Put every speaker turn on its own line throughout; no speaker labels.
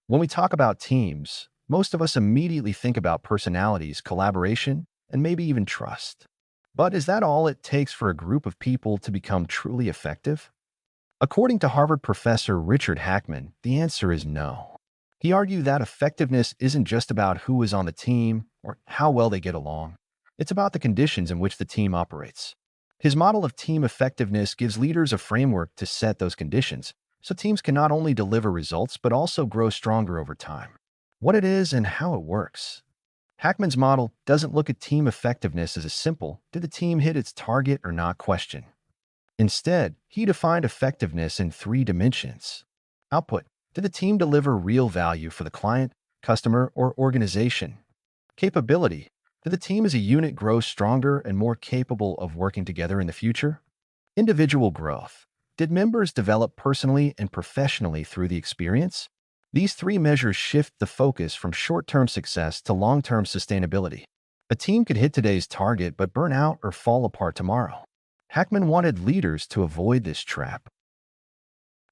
When we talk about teams, most of us immediately think about personalities, collaboration, and maybe even trust. But is that all it takes for a group of people to become truly effective? According to Harvard professor Richard Hackman, the answer is no. He argued that effectiveness isn't just about who is on the team or how well they get along. It's about the conditions in which the team operates. His model of team effectiveness gives leaders a framework to set those conditions, so teams can not only deliver results but also grow stronger over time. What it is and how it works. Hackman's model doesn't look at team effectiveness as a simple, did the team hit its target or not question. Instead, he defined effectiveness in three dimensions. Output, did the team deliver real value for the client, customer, or organization? Capability, did the team as a unit grow stronger and more capable of working together in the future? Individual growth, did members develop personally and professionally through the experience? These three measures shift the focus from short-term success to long-term sustainability. A team could hit today's target but burn out or fall apart tomorrow. Hackman wanted leaders to avoid this trap.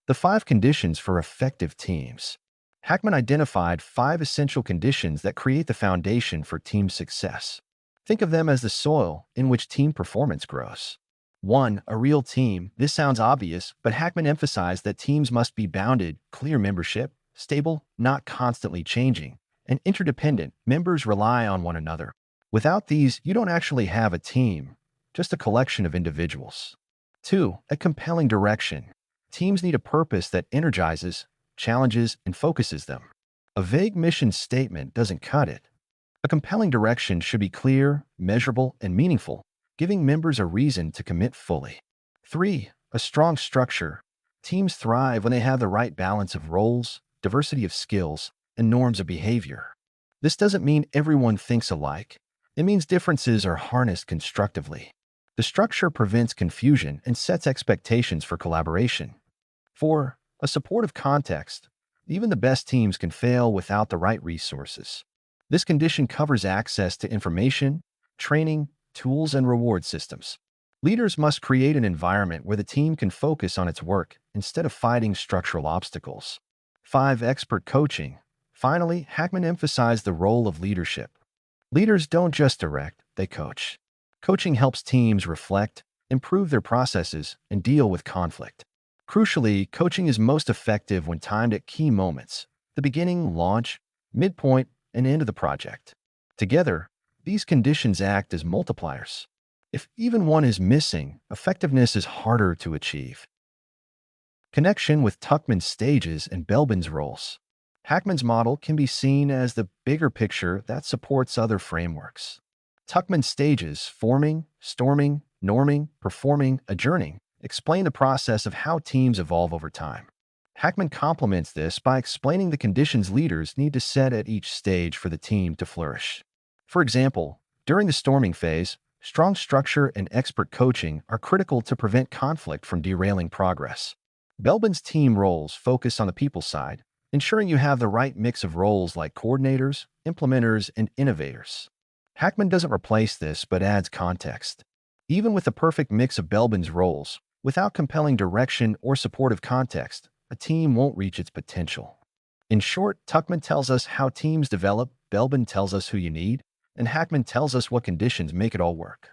The 5 conditions for effective teams. Hackman identified 5 essential conditions that create the foundation for team success. Think of them as the soil in which team performance grows. 1. A real team. This sounds obvious, but Hackman emphasized that teams must be bounded, clear membership, stable, not constantly changing, and interdependent. Members rely on one another. Without these, you don't actually have a team, just a collection of individuals. 2. A compelling direction. Teams need a purpose that energizes, challenges, and focuses them. A vague mission statement doesn't cut it. A compelling direction should be clear, measurable, and meaningful, giving members a reason to commit fully. 3. A strong structure. Teams thrive when they have the right balance of roles, diversity of skills, and norms of behavior. This doesn't mean everyone thinks alike. It means differences are harnessed constructively. The structure prevents confusion and sets expectations for collaboration. 4. A supportive context. Even the best teams can fail without the right resources. This condition covers access to information, training, tools, and reward systems. Leaders must create an environment where the team can focus on its work instead of fighting structural obstacles. 5. Expert coaching. Finally, Hackman emphasized the role of leadership. Leaders don't just direct, they coach. Coaching helps teams reflect, improve their processes, and deal with conflict. Crucially, coaching is most effective when timed at key moments, the beginning, launch, midpoint, and end of the project. Together, these conditions act as multipliers. If even one is missing, effectiveness is harder to achieve. Connection with Tuckman's stages and Belbin's roles. Hackman's model can be seen as the bigger picture that supports other frameworks. Tuckman's stages, forming, storming, norming, performing, adjourning, explain the process of how teams evolve over time. Hackman complements this by explaining the conditions leaders need to set at each stage for the team to flourish. For example, during the storming phase, strong structure and expert coaching are critical to prevent conflict from derailing progress. Belbin's team roles focus on the people side, ensuring you have the right mix of roles like coordinators, implementers, and innovators. Hackman doesn't replace this but adds context. Even with the perfect mix of Belbin's roles, without compelling direction or supportive context, a team won't reach its potential. In short, Tuckman tells us how teams develop, Belbin tells us who you need, and Hackman tells us what conditions make it all work.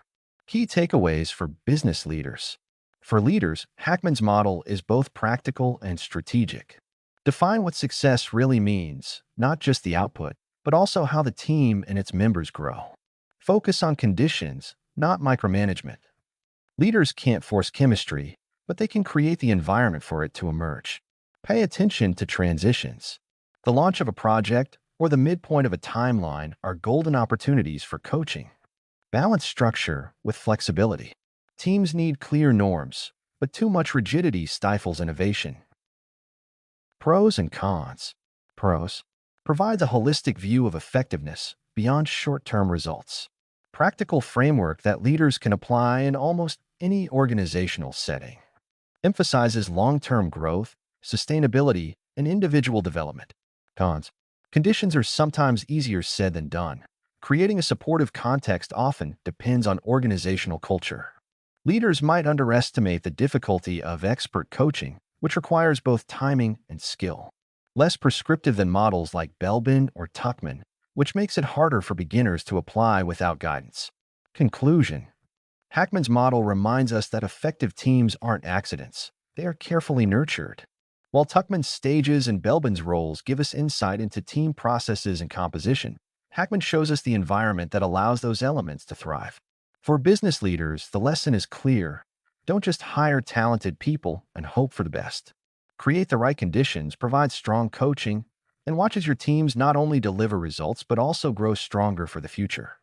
Key takeaways for business leaders. For leaders, Hackman's model is both practical and strategic. Define what success really means, not just the output, but also how the team and its members grow. Focus on conditions, not micromanagement. Leaders can't force chemistry, but they can create the environment for it to emerge. Pay attention to transitions. The launch of a project or the midpoint of a timeline are golden opportunities for coaching. Balance structure with flexibility. Teams need clear norms, but too much rigidity stifles innovation. Pros and cons. Pros. Provides a holistic view of effectiveness beyond short-term results. Practical framework that leaders can apply in almost any organizational setting. Emphasizes long-term growth, sustainability, and individual development. Cons. Conditions are sometimes easier said than done. Creating a supportive context often depends on organizational culture. Leaders might underestimate the difficulty of expert coaching, which requires both timing and skill. less prescriptive than models like Belbin or Tuckman, which makes it harder for beginners to apply without guidance. Conclusion: Hackman's model reminds us that effective teams aren't accidents. They are carefully nurtured. While Tuckman's stages and Belbin's roles give us insight into team processes and composition, Hackman shows us the environment that allows those elements to thrive. For business leaders, the lesson is clear. Don't just hire talented people and hope for the best. Create the right conditions, provide strong coaching, and watch as your teams not only deliver results but also grow stronger for the future.